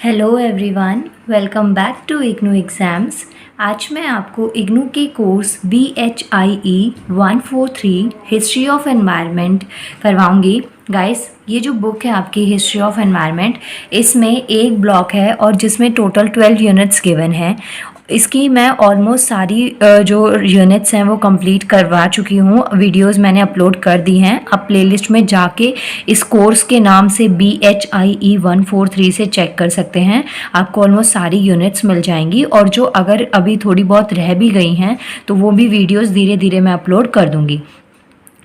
Hello everyone, welcome back to IGNOU exams. आज मैं आपको इग्नू के course BHIE 143 history of environment करवाऊंगी। गाइस, ये जो बुक है आपकी हिस्ट्री ऑफ एनवायरनमेंट, इसमें एक ब्लॉक है और जिसमें टोटल 12 यूनिट्स गिवन है। इसकी मैं ऑलमोस्ट सारी जो यूनिट्स हैं वो कंप्लीट करवा चुकी हूँ। वीडियोस मैंने अपलोड कर दी हैं। आप प्लेलिस्ट में जाके इस कोर्स के नाम से BHIE 143 से चेक कर सकते हैं। आपको ऑलमोस्ट सारी यूनिट्स मिल जाएंगी और जो अगर अभी थोड़ी बहुत रह भी गई हैं तो वो भी वीडियोस धीरे धीरे मैं अपलोड कर दूँगी।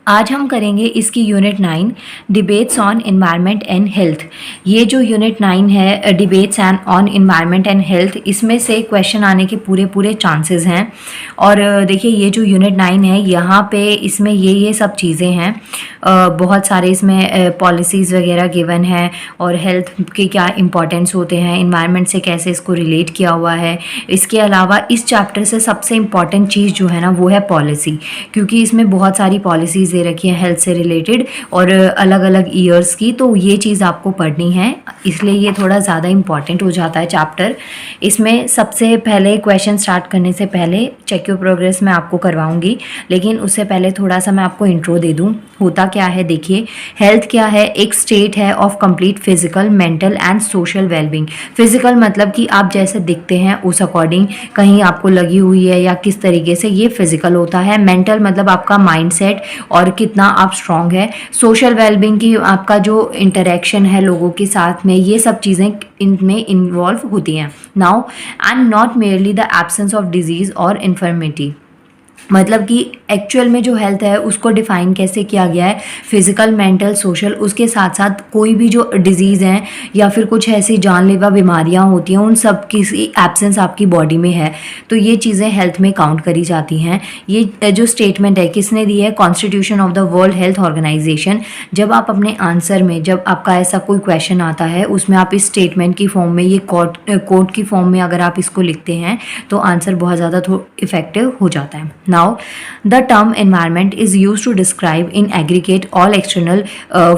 आज हम करेंगे इसकी unit 9 debates on environment and health. ये जो यूनिट 9 है debates and on environment and health, इसमें से क्वेश्चन आने के पूरे चांसेस हैं। और देखिए, ये जो यूनिट 9 है यहाँ पे इसमें ये सब चीज़ें हैं। बहुत सारे इसमें पॉलिसीज़ वगैरह गिवन है और हेल्थ के क्या इंपॉर्टेंस होते हैं, एनवायरनमेंट से कैसे इसको रिलेट किया हुआ है। इसके अलावा इस चैप्टर से सबसे इम्पॉर्टेंट चीज़ जो है ना वो है पॉलिसी, क्योंकि इसमें बहुत सारी पॉलिसीज़ दे रखी है हेल्थ से रिलेटेड और अलग अलग ईयर्स की, तो ये चीज़ आपको पढ़नी है, इसलिए ये थोड़ा ज़्यादा इम्पॉर्टेंट हो जाता है चैप्टर। इसमें सबसे पहले क्वेश्चन स्टार्ट करने से पहले चेक योर प्रोग्रेस मैं आपको करवाऊंगी, लेकिन उससे पहले थोड़ा सा मैं आपको इंट्रो दे दूं। होता क्या है, देखिए, हेल्थ क्या है? एक स्टेट है of complete physical, mental and social wellbeing. Physical मतलब कि आप जैसे दिखते हैं उस अकॉर्डिंग कहीं आपको लगी हुई है या किस तरीके से, ये फिजिकल होता है। मेंटल मतलब आपका माइंडसेट और कितना आप स्ट्रांग है। सोशल वेलबींग की आपका जो इंटरेक्शन है लोगों के साथ में, ये सब चीज़ें इनमें इन्वॉल्व होती हैं। Now and not merely the absence of disease और इन्फर्मिटी, मतलब कि एक्चुअल में जो हेल्थ है उसको डिफ़ाइन कैसे किया गया है, फिजिकल, मेंटल, सोशल, उसके साथ साथ कोई भी जो डिजीज़ हैं या फिर कुछ ऐसी जानलेवा बीमारियां होती हैं उन सब की एब्सेंस आपकी बॉडी में है, तो ये चीज़ें हेल्थ में काउंट करी जाती हैं। ये जो स्टेटमेंट है किसने दी है? Constitution of the World Health Organization. जब आप अपने आंसर में, जब आपका ऐसा कोई क्वेश्चन आता है उसमें आप इस स्टेटमेंट की फॉर्म में, ये कोट की फॉर्म में अगर आप इसको लिखते हैं तो आंसर बहुत ज़्यादा इफेक्टिव हो जाता है। Now, the term environment is used to describe in aggregate all external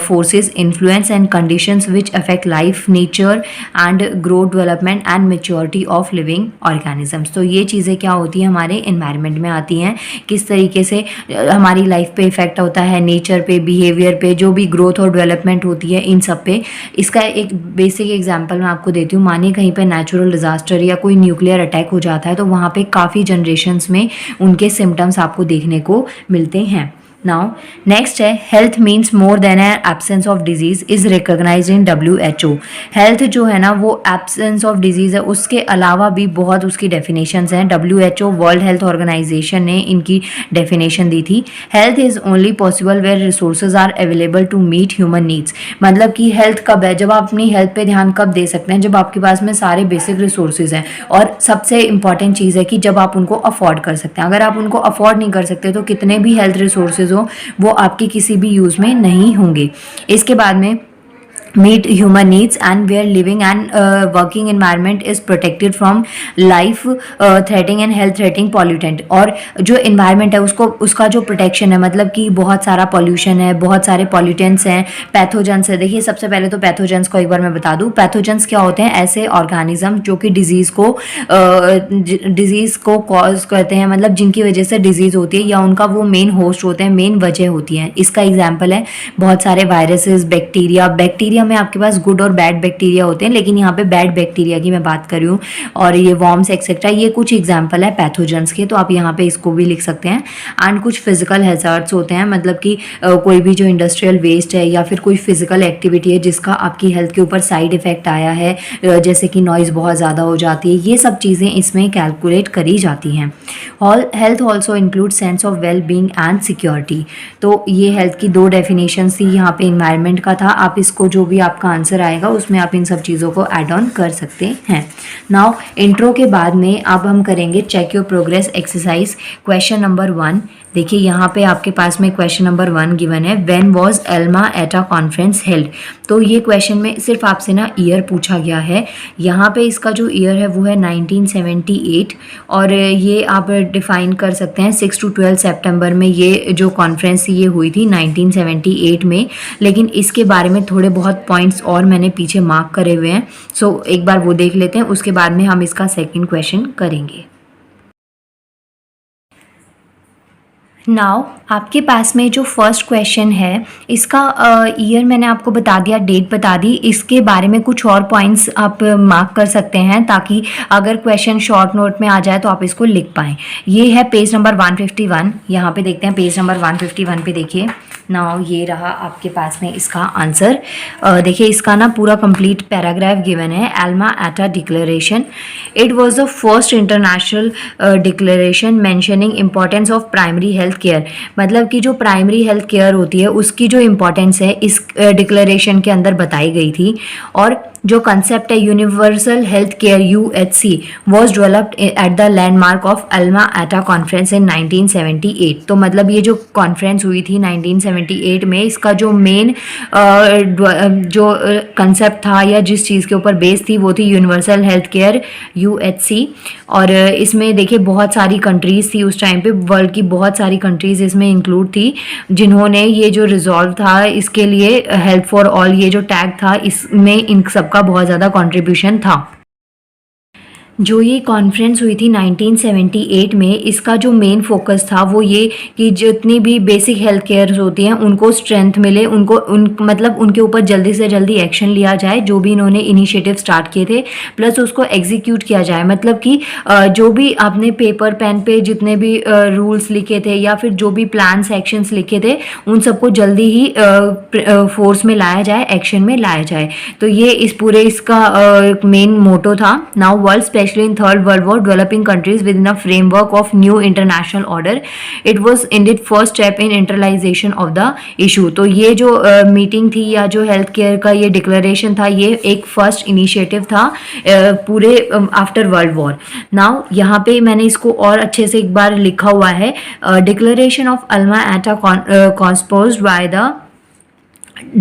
forces, influence and conditions which affect life, nature and growth, development and maturity of living organisms। तो ये चीज़ें क्या होती हैं, हमारे environment में आती हैं, किस तरीके से हमारी लाइफ पे इफेक्ट होता है, नेचर पे, बिहेवियर पे, जो भी ग्रोथ और डेवलपमेंट होती है इन सब पे। इसका एक बेसिक एग्जांपल मैं आपको देती हूँ। मानिए कहीं पे नेचुरल डिजास्टर या कोई न्यूक्लियर अटैक हो जाता है तो वहाँ पे काफ़ी जनरेशन्स में उनके सिम्टम्स आपको देखने को मिलते हैं। नाउ नेक्स्ट है, health means more than an absence of disease is recognised in WHO। Health जो है ना वो एब्सेंस ऑफ डिजीज है, उसके अलावा भी बहुत उसकी डेफिनेशंस हैं। WHO वर्ल्ड हेल्थ ऑर्गेनाइजेशन ने इनकी डेफिनेशन दी थी। Health is only possible where resources are available to meet human needs. मतलब कि हेल्थ कब है, जब आप अपनी हेल्थ पे ध्यान कब दे सकते हैं, जब आपके पास में सारे बेसिक रिसोर्सेज हैं, और सबसे इंपॉर्टेंट चीज़ है कि जब आप उनको अफोर्ड कर सकते हैं। अगर आप उनको अफोर्ड नहीं कर सकते तो कितने भी हेल्थ रिसोर्सेज हो वो आपके किसी भी यूज में नहीं होंगे। इसके बाद में meet human needs and where living and working environment is protected from life threatening and health threatening pollutant। और जो environment है उसको, उसका जो protection है, मतलब कि बहुत सारा pollution है, बहुत सारे pollutants हैं, pathogens है। देखिए, सबसे पहले तो pathogens को एक बार मैं बता दूं। pathogens क्या होते हैं? ऐसे organism जो कि disease को cause करते हैं, मतलब जिनकी वजह से disease होती है या उनका वो main host होते हैं, main वजह होती है। इसका example है बहुत सारे viruses, बैक्टीरिया में आपके पास गुड और बैड बैक्टीरिया होते हैं, लेकिन यहाँ पे बैड बैक्टीरिया की मैं बात कर रही हूँ, और ये वॉर्म्स एक्सेट्रा, ये कुछ एग्जांपल है पैथोजेंस के, तो आप यहाँ पे इसको भी लिख सकते हैं। एंड कुछ फिजिकल हैजार्ड्स होते हैं, मतलब कि कोई भी जो इंडस्ट्रियल वेस्ट है या फिर कोई फिजिकल एक्टिविटी है जिसका आपकी हेल्थ के ऊपर साइड इफेक्ट आया है, जैसे कि नॉइज़ बहुत ज़्यादा हो जाती है, ये सब चीज़ें इसमें कैलकुलेट करी जाती हैं। Health also include sense of well being and security. तो ये हेल्थ की दो डेफिनेशन थी, यहाँ पे इन्वायरमेंट का था। आप इसको जो भी आपका आंसर आएगा उसमें आप इन सब चीज़ों को ऐड ऑन कर सकते हैं। नाउ इंट्रो के बाद में अब हम करेंगे check your progress exercise question number 1। देखिए यहाँ पे आपके पास में क्वेश्चन नंबर 1 गिवन है, when was Alma Ata a conference held. तो ये क्वेश्चन में सिर्फ आपसे ना ईयर पूछा गया है। यहाँ पे इसका जो ईयर है वो है 1978 और ये आप डिफाइन कर सकते हैं 6 to 12 सितंबर में ये जो कॉन्फ्रेंस ये हुई थी 1978 में। लेकिन इसके बारे में थोड़े बहुत पॉइंट्स और मैंने पीछे मार्क करे हुए हैं, सो एक बार वो देख लेते हैं, उसके बाद में हम इसका सेकेंड क्वेश्चन करेंगे। नाउ आपके पास में जो फर्स्ट क्वेश्चन है इसका ईयर मैंने आपको बता दिया, डेट बता दी। इसके बारे में कुछ और पॉइंट्स आप मार्क कर सकते हैं ताकि अगर क्वेश्चन शॉर्ट नोट में आ जाए तो आप इसको लिख पाएँ। ये है पेज नंबर 151। यहाँ पे देखते हैं पेज नंबर 151 पे देखिए। नाउ ये रहा आपके पास में इसका आंसर। देखिए इसका ना पूरा कंप्लीट पैराग्राफ गिवन है। Elma Etah declaration, it was the first international declaration mentioning importance of primary health care. मतलब कि जो प्राइमरी हेल्थ केयर होती है उसकी जो इम्पोर्टेंस है इस डिक्लेरेशन के अंदर बताई गई थी। और जो कंसेप्ट है universal health care UHC was developed at the landmark of Elma Etah conference in 1978। तो मतलब ये जो कॉन्फ्रेंस हुई थी 1978 में, इसका जो मेन जो कंसेप्ट था या जिस चीज़ के ऊपर बेस थी वो थी यूनिवर्सल हेल्थ केयर UHC। और इसमें देखिए बहुत सारी कंट्रीज़ थी उस टाइम पे, वर्ल्ड की बहुत सारी कंट्रीज़ इसमें इंक्लूड थी जिन्होंने ये जो रिजॉल्व था इसके लिए हेल्थ फॉर ऑल ये जो टैग था इसमें इन सब का बहुत ज़्यादा कंट्रीब्यूशन था। जो ये कॉन्फ्रेंस हुई थी 1978 में, इसका जो मेन फोकस था वो ये कि जितनी भी बेसिक हेल्थ केयर होती हैं उनको स्ट्रेंथ मिले, मतलब उनके ऊपर जल्दी से जल्दी एक्शन लिया जाए जो भी इन्होंने इनिशिएटिव स्टार्ट किए थे, प्लस उसको एग्जीक्यूट किया जाए। मतलब कि जो भी आपने पेपर पेन पे जितने भी रूल्स लिखे थे या फिर जो भी प्लान्स एक्शंस लिखे थे उन सबको जल्दी ही फोर्स में लाया जाए, एक्शन में लाया जाए। तो ये इस पूरे इसका मेन मोटो था। Now world especially in Third World War, developing countries within a framework of new international order. It was indeed first step in internationalization of the issue. तो ये जो मीटिंग थी या जो हेल्थ केयर का ये declaration था ये एक फर्स्ट इनिशिएटिव था पूरे आफ्टर वर्ल्ड वॉर। नाउ यहाँ पे मैंने इसको और अच्छे से एक बार लिखा हुआ है, declaration of Alma Etah कॉन्स्पोज्ड by the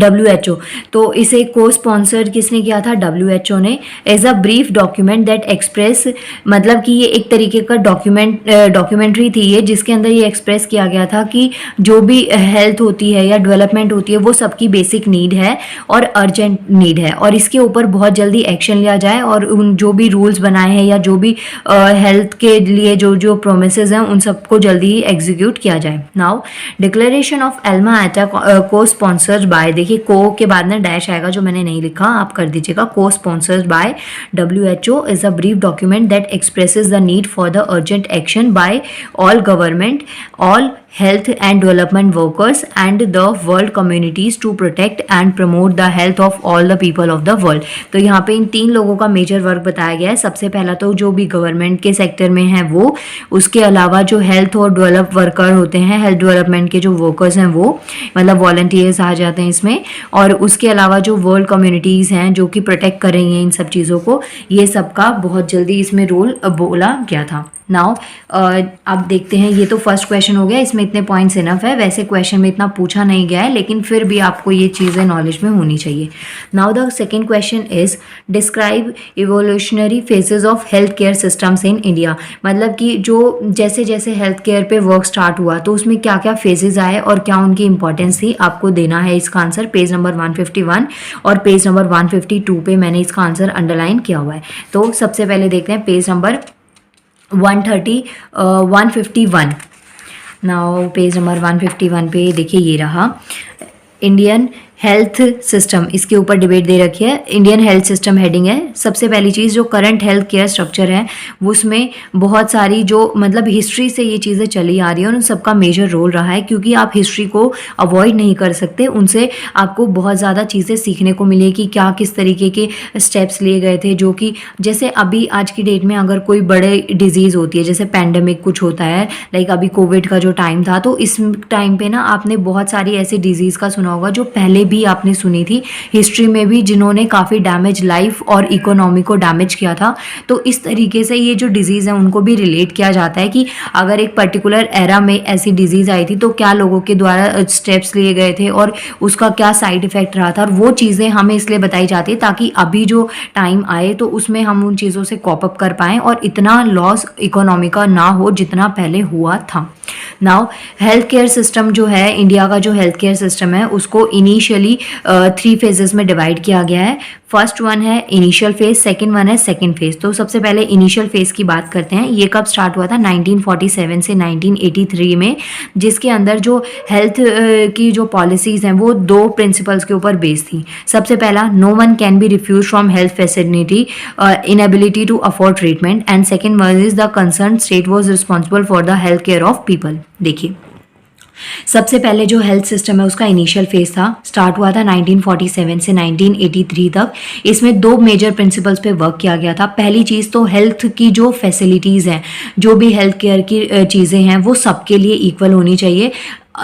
WHO। तो इसे को स्पॉन्सर किसने किया था? WHO ने। As a brief document that express, मतलब कि ये एक तरीके का डॉक्यूमेंट्री थी ये जिसके अंदर ये एक्सप्रेस किया गया था कि जो भी हेल्थ होती है या डेवलपमेंट होती है वो सबकी बेसिक नीड है और अर्जेंट नीड है और इसके ऊपर बहुत जल्दी एक्शन लिया जाए और उन जो भी रूल्स बनाए हैं या जो भी हेल्थ के लिए जो जो प्रोमिसेस हैं उन सबको जल्दी ही एग्जीक्यूट किया जाए। नाउ डिक्लेरेशन ऑफ एल्मा एटा को स्पॉन्सर्ड बाय, देखिए को के बाद में डैश आएगा जो मैंने नहीं लिखा, आप कर दीजिएगा। को sponsored by WHO is a brief document that expresses the need for the urgent action by all government, all health and development workers and the world communities to protect and promote the health of all the people of the world। तो यहाँ पे इन तीन लोगों का major work बताया गया है। सबसे पहला तो जो भी गवर्नमेंट के सेक्टर में है वो, उसके अलावा जो हेल्थ और डेवलप वर्कर होते हैं, हेल्थ डेवलपमेंट के जो वर्कर्स हैं वो, मतलब वॉलंटियर्स आ जाते हैं इसमें, और उसके अलावा जो वर्ल्ड कम्युनिटीज़ हैं जो कि प्रोटेक्ट कर रही हैं इन सब चीज़ों को, ये सबका बहुत जल्दी इसमें रोल बोला गया था। नाउ अब देखते हैं, ये तो फर्स्ट क्वेश्चन हो गया, इसमें इतने पॉइंट्स इनफ है। वैसे क्वेश्चन में इतना पूछा नहीं गया है लेकिन फिर भी आपको ये चीज़ें नॉलेज में होनी चाहिए। Now the second question is describe evolutionary phases of health care systems in India. मतलब कि जो जैसे जैसे हेल्थ केयर पे वर्क स्टार्ट हुआ तो उसमें क्या क्या फेजेस आए और क्या उनकी इंपॉर्टेंस थी, आपको देना है इसका आंसर पेज नंबर 151 और पेज नंबर 152 पे मैंने इसका आंसर अंडरलाइन किया हुआ है। तो सबसे पहले देखते हैं page number 151। Now page number 151 पे देखिए ये रहा इंडियन हेल्थ सिस्टम, इसके ऊपर डिबेट दे रखी है। इंडियन हेल्थ सिस्टम हेडिंग है। सबसे पहली चीज़ जो करंट हेल्थ केयर स्ट्रक्चर है उसमें बहुत सारी जो मतलब हिस्ट्री से ये चीज़ें चली आ रही है और उन सबका मेजर रोल रहा है, क्योंकि आप हिस्ट्री को अवॉइड नहीं कर सकते, उनसे आपको बहुत ज़्यादा चीज़ें सीखने को मिले कि क्या किस तरीके के स्टेप्स लिए गए थे। जो कि जैसे अभी आज की डेट में अगर कोई बड़े डिजीज़ होती है, जैसे पैंडमिक कुछ होता है, लाइक अभी कोविड का जो टाइम था, तो इस टाइम पे ना आपने बहुत सारी ऐसी डिजीज़ का सुना होगा जो पहले भी आपने सुनी थी, हिस्ट्री में भी, जिन्होंने काफ़ी डैमेज लाइफ और इकोनॉमी को डैमेज किया था। तो इस तरीके से ये जो डिजीज़ है उनको भी रिलेट किया जाता है कि अगर एक पर्टिकुलर एरा में ऐसी डिजीज़ आई थी तो क्या लोगों के द्वारा स्टेप्स लिए गए थे और उसका क्या साइड इफ़ेक्ट रहा था, और वो चीज़ें हमें इसलिए बताई जाती है ताकि अभी जो टाइम आए तो उसमें हम उन चीज़ों से कॉप अप कर पाएँ और इतना लॉस इकोनॉमी का ना हो जितना पहले हुआ था। नाउ हेल्थ केयर सिस्टम जो है, इंडिया का जो हेल्थ केयर सिस्टम है उसको इनिशियली 3 फेजेस में डिवाइड किया गया है। फर्स्ट वन है इनिशियल फेज, सेकंड वन है सेकंड फेज। तो सबसे पहले इनिशियल फेज की बात करते हैं। ये कब स्टार्ट हुआ था? 1947 से 1983 में, जिसके अंदर जो हेल्थ की जो पॉलिसीज़ हैं वो 2 प्रिंसिपल्स के ऊपर बेस्ड थी। सबसे पहला, no one can be refuse from health facility inability to afford treatment, and second one is the concern state was responsible for the health care of people. देखिए, सबसे पहले जो हेल्थ सिस्टम है उसका इनिशियल फेज था, start हुआ था 1947 से 1983 तक। इसमें 2 मेजर प्रिंसिपल्स पे वर्क किया गया था। पहली चीज़ तो हेल्थ की जो फैसिलिटीज़ हैं, जो भी हेल्थ केयर की चीज़ें हैं वो सबके लिए इक्वल होनी चाहिए।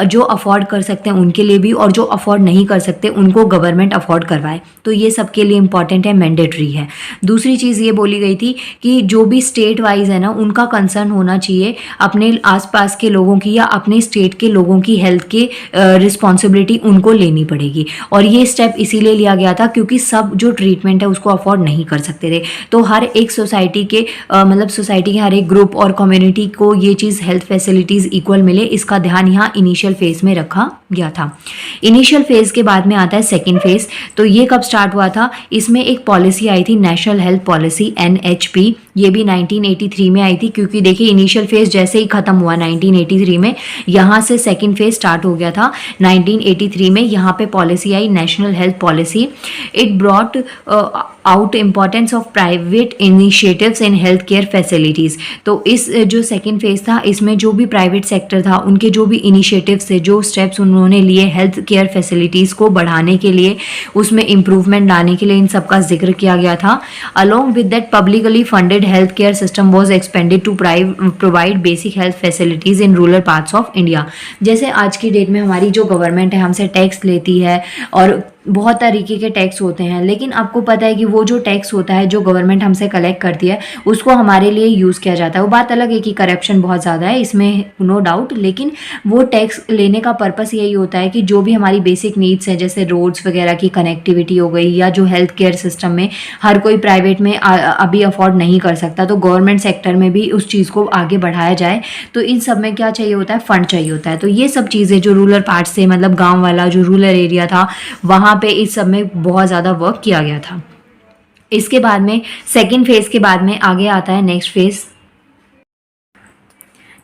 जो अफोर्ड कर सकते हैं उनके लिए भी, और जो अफोर्ड नहीं कर सकते उनको गवर्नमेंट अफोर्ड करवाए। तो ये सबके लिए इंपॉर्टेंट है, मैंडेटरी है। दूसरी चीज़ ये बोली गई थी कि जो भी स्टेट वाइज है ना, उनका कंसर्न होना चाहिए अपने आसपास के लोगों की या अपने स्टेट के लोगों की हेल्थ की रिस्पॉन्सिबिलिटी उनको लेनी पड़ेगी। और ये स्टेप इसीलिए लिया गया था क्योंकि सब जो ट्रीटमेंट है उसको अफोर्ड नहीं कर सकते थे। तो हर एक सोसाइटी के मतलब सोसाइटी के हर एक ग्रुप और कम्युनिटी को ये चीज़ हेल्थ फैसिलिटीज़ इक्वल मिले, इसका ध्यान यहाँ इनिशियल फेज में रखा गया था। इनिशियल फेज के बाद में आता है सेकंड फेज। तो ये कब स्टार्ट हुआ था? इसमें एक पॉलिसी आई थी, नेशनल हेल्थ पॉलिसी NHP। ये भी 1983 में आई थी, क्योंकि देखिए इनिशियल फेज जैसे ही खत्म हुआ 1983 में, यहाँ से सेकंड फेज स्टार्ट हो गया था 1983 में। यहाँ पे policy I, national health policy. It brought out importance of private initiatives in health care facilities. तो इस जो सेकेंड फेज था, इसमें जो भी प्राइवेट सेक्टर था उनके जो भी इनिशिएटिव्स थे, जो स्टेप्स उन्होंने लिए हेल्थ केयर फैसिलिटीज़ को बढ़ाने के लिए, उसमें इम्प्रूवमेंट लाने के लिए, इन सब का जिक्र किया गया था। Along with that, publicly funded health care system was expanded to provide basic health facilities in rural parts of India. जैसे आज की डेट में हमारी जो गवर्नमेंट है हमसे टैक्स लेती है और बहुत तरीके के टैक्स होते हैं, लेकिन आपको पता है कि वो जो टैक्स होता है जो गवर्नमेंट हमसे कलेक्ट करती है उसको हमारे लिए यूज़ किया जाता है। वो बात अलग है कि करप्शन बहुत ज़्यादा है, इसमें नो डाउट, लेकिन वो टैक्स लेने का पर्पस यही होता है कि जो भी हमारी बेसिक नीड्स हैं, जैसे रोड्स वगैरह की कनेक्टिविटी हो गई, या जो हेल्थ केयर सिस्टम में हर कोई प्राइवेट में अभी अफोर्ड नहीं कर सकता, तो गवर्नमेंट सेक्टर में भी उस चीज़ को आगे बढ़ाया जाए। तो इन सब में क्या चाहिए होता है? फंड चाहिए होता है। तो ये सब चीज़ें जो रूरल पार्ट से, मतलब गाँव वाला जो रूरल एरिया था, वहाँ पे इस सब में बहुत ज़्यादा वर्क किया गया था। इसके बाद में सेकंड फेज के बाद में आगे आता है नेक्स्ट फेज।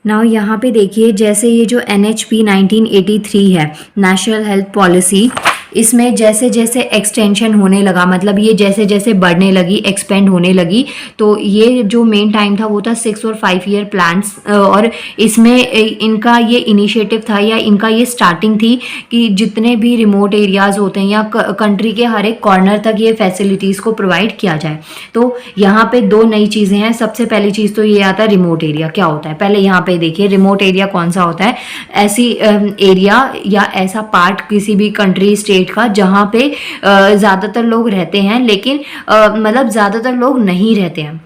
नाउ यहाँ पे देखिए, जैसे ये जो NHP 1983 है, नेशनल हेल्थ पॉलिसी, इसमें जैसे जैसे एक्सटेंशन होने लगा, मतलब ये जैसे जैसे बढ़ने लगी, एक्सपेंड होने लगी, तो ये जो मेन टाइम था वो था 6 और 5 ईयर प्लान्स। और इसमें इनका ये इनिशिएटिव था या इनका ये स्टार्टिंग थी कि जितने भी रिमोट एरियाज़ होते हैं या कंट्री के हर एक कॉर्नर तक ये फैसिलिटीज़ को प्रोवाइड किया जाए। तो यहाँ पे 2 नई चीज़ें हैं। सबसे पहली चीज़ तो ये आता है रिमोट एरिया। क्या होता है? पहले यहाँ पे देखिए, रिमोट एरिया कौन सा होता है? ऐसी एरिया या ऐसा पार्ट किसी भी कंट्री, स्टेट का, जहाँ पे ज़्यादातर लोग रहते हैं, लेकिन मतलब ज़्यादातर लोग नहीं रहते हैं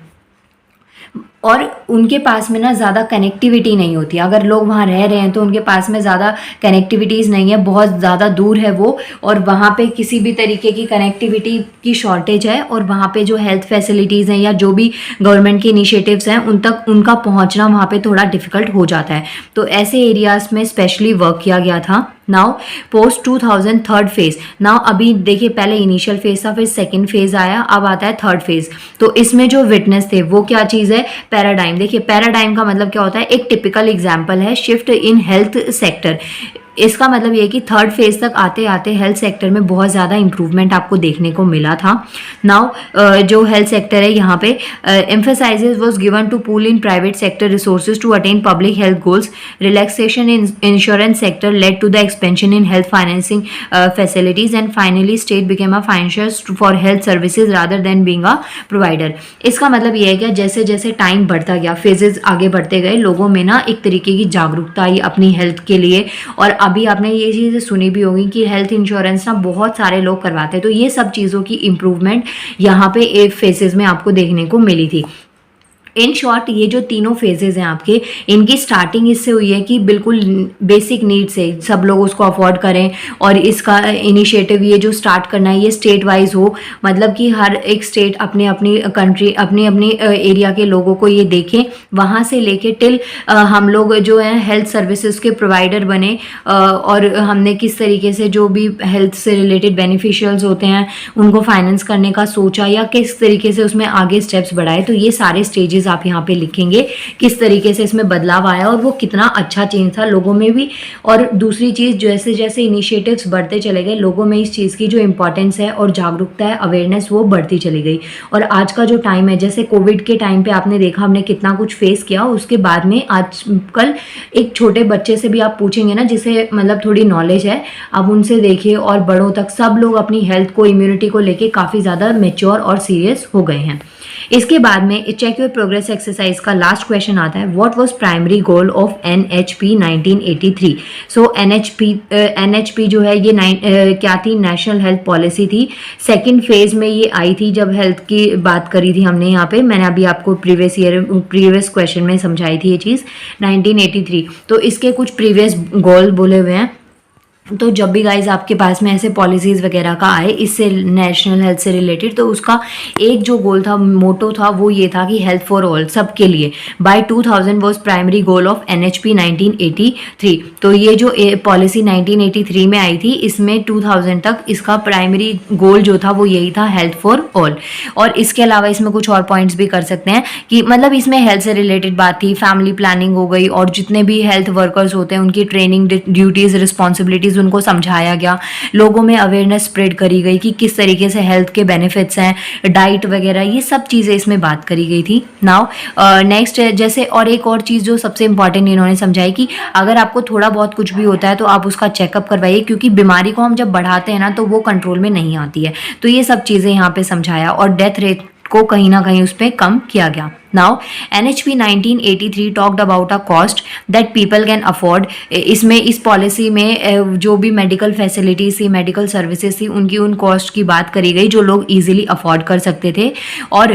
और उनके पास में ना ज़्यादा कनेक्टिविटी नहीं होती। अगर लोग वहाँ रह रहे हैं तो उनके पास में ज़्यादा कनेक्टिविटीज़ नहीं है, बहुत ज़्यादा दूर है वो, और वहाँ पे किसी भी तरीके की कनेक्टिविटी की शॉर्टेज है, और वहाँ पे जो हेल्थ फैसिलिटीज़ हैं या जो भी गवर्नमेंट के इनिशिएटिव्स हैं उन तक उनका पहुँचना वहाँ पे थोड़ा डिफ़िकल्ट हो जाता है। तो ऐसे एरियाज़ में स्पेशली वर्क किया गया था। Now post 2000 third phase. Now अभी देखिए, पहले इनिशियल फेज था, फिर सेकंड फेज आया, अब आता है थर्ड फेज। तो इसमें जो विटनेस थे वो क्या चीज़ है? पैराडाइम। देखिए, पैराडाइम का मतलब क्या होता है? एक टिपिकल एग्जाम्पल है शिफ्ट इन हेल्थ सेक्टर। इसका मतलब ये है कि थर्ड फेज तक आते आते हेल्थ सेक्टर में बहुत ज़्यादा इंप्रूवमेंट आपको देखने को मिला था। नाउ जो हेल्थ सेक्टर है, यहाँ पे emphasises was given to pool in private sector resources to attain public health goals. Relaxation in insurance sector led to the expansion in health financing facilities, and finally state became a financier for health services rather than being a provider. इसका मतलब ये है कि जैसे जैसे time बढ़ता गया, phases आगे बढ़ते गए, लोगों में ना एक तरीके की जागरूकता आई अपनी हेल्थ के लिए, और अभी आपने ये चीज़ें सुनी भी होगी कि हेल्थ इंश्योरेंस ना बहुत सारे लोग करवाते हैं, तो ये सब चीज़ों की इम्प्रूवमेंट यहाँ पे फेजेस में आपको देखने को मिली थी। इन शॉर्ट ये जो तीनों फेजेज हैं आपके, इनकी स्टार्टिंग इससे हुई है कि बिल्कुल बेसिक नीड से सब लोग उसको अफोर्ड करें, और इसका इनिशिएटिव ये जो स्टार्ट करना है ये स्टेट वाइज हो, मतलब कि हर एक स्टेट अपने अपनी कंट्री अपनी अपनी एरिया के लोगों को ये देखें, वहाँ से लेके टिल हम लोग जो है हेल्थ सर्विसेज के प्रोवाइडर बने, और हमने किस तरीके से जो भी हेल्थ से रिलेटेड बेनिफिशियल्स होते हैं उनको फाइनेंस करने का सोचा, या किस तरीके से उसमें आगे स्टेप्स बढ़ाए। तो ये सारे स्टेजेस आप यहाँ पे लिखेंगे, किस तरीके से इसमें बदलाव आया और वो कितना अच्छा चेंज था लोगों में भी। और दूसरी चीज़, जैसे जैसे इनिशिएटिव्स बढ़ते चले गए, लोगों में इस चीज़ की जो इंपॉर्टेंस है और जागरूकता है, अवेयरनेस, वो बढ़ती चली गई। और आज का जो टाइम है, जैसे कोविड के टाइम पे आपने देखा हमने कितना कुछ फेस किया, उसके बाद में आजकल एक छोटे बच्चे से भी आप पूछेंगे ना, जिसे मतलब थोड़ी नॉलेज है, आप उनसे देखिए और बड़ों तक सब लोग अपनी हेल्थ को, इम्यूनिटी को लेके काफ़ी ज़्यादा मेच्योर और सीरियस हो गए हैं। इसके बाद में चेक योर प्रोग्रेस एक्सरसाइज का लास्ट क्वेश्चन आता है, what was primary goal of NHP 1983। So NHP जो है ये क्या थी, नेशनल हेल्थ पॉलिसी थी। सेकंड फेज में ये आई थी जब हेल्थ की बात करी थी हमने यहाँ पे, मैंने अभी आपको प्रीवियस क्वेश्चन में समझाई थी ये चीज़ 1983। तो इसके कुछ प्रीवियस गोल बोले हुए हैं। तो जब भी गाइज आपके पास में ऐसे पॉलिसीज़ वगैरह का आए इससे नेशनल हेल्थ से रिलेटेड, तो उसका एक जो गोल था, मोटो था, वो ये था कि हेल्थ फॉर ऑल, सबके लिए, by 2000 was primary goal of NHP 1983। तो ये जो पॉलिसी 1983 में आई थी, इसमें 2000 तक इसका प्राइमरी गोल जो था वो यही था, हेल्थ फॉर ऑल। और इसके अलावा इसमें कुछ और पॉइंट्स भी कर सकते हैं कि मतलब इसमें हेल्थ से रिलेटेड बात थी, फैमिली प्लानिंग हो गई, और जितने भी हेल्थ वर्कर्स होते हैं उनकी ट्रेनिंग, ड्यूटीज़, रिस्पॉन्सिबिलिटीज़ उनको समझाया गया, लोगों में अवेयरनेस स्प्रेड करी गई कि किस तरीके से हेल्थ के बेनिफिट्स हैं, डाइट वगैरह, ये सब चीज़ें इसमें बात करी गई थी। नाउ नेक्स्ट, जैसे और एक और चीज़ जो सबसे इंपॉर्टेंट इन्होंने समझाई कि अगर आपको थोड़ा बहुत कुछ भी होता है तो आप उसका चेकअप करवाइए, क्योंकि बीमारी को हम जब बढ़ाते हैं ना तो वो कंट्रोल में नहीं आती है। तो ये सब चीज़ें यहाँ पे समझाया, और डेथ रेट को कहीं ना कहीं उस पर कम किया गया। Now, NHP 1983 talked about a cost that people can afford। इसमें इस पॉलिसी में जो भी मेडिकल फैसिलिटीज थी, मेडिकल सर्विसेज थी, उनकी उन कॉस्ट की बात करी गई जो लोग इजीली अफोर्ड कर सकते थे। और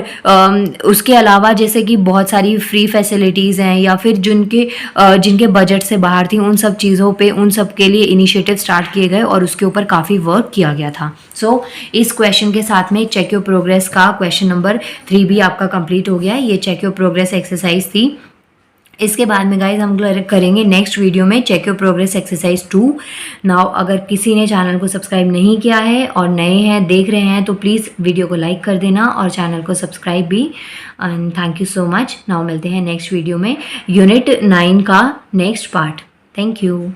उसके अलावा जैसे कि बहुत सारी फ्री फैसिलिटीज़ हैं या फिर जिनके बजट से बाहर थी, उन सब चीज़ों पे, उन सब के लिए इनिशिएटिव स्टार्ट किए गए और उसके ऊपर काफ़ी वर्क किया गया था। सो इस क्वेश्चन के साथ में चेक योर प्रोग्रेस का क्वेश्चन नंबर 3 भी आपका कंप्लीट हो गया है। ये चेक योर प्रोग्रेस एक्सरसाइज थी। इसके बाद में गाइज हम करेंगे नेक्स्ट वीडियो में check your progress exercise 2। Now अगर किसी ने चैनल को सब्सक्राइब नहीं किया है और नए हैं, देख रहे हैं, तो प्लीज़ वीडियो को लाइक कर देना और चैनल को सब्सक्राइब भी। And thank you so much. Now मिलते हैं नेक्स्ट वीडियो में यूनिट 9 का नेक्स्ट पार्ट। Thank you.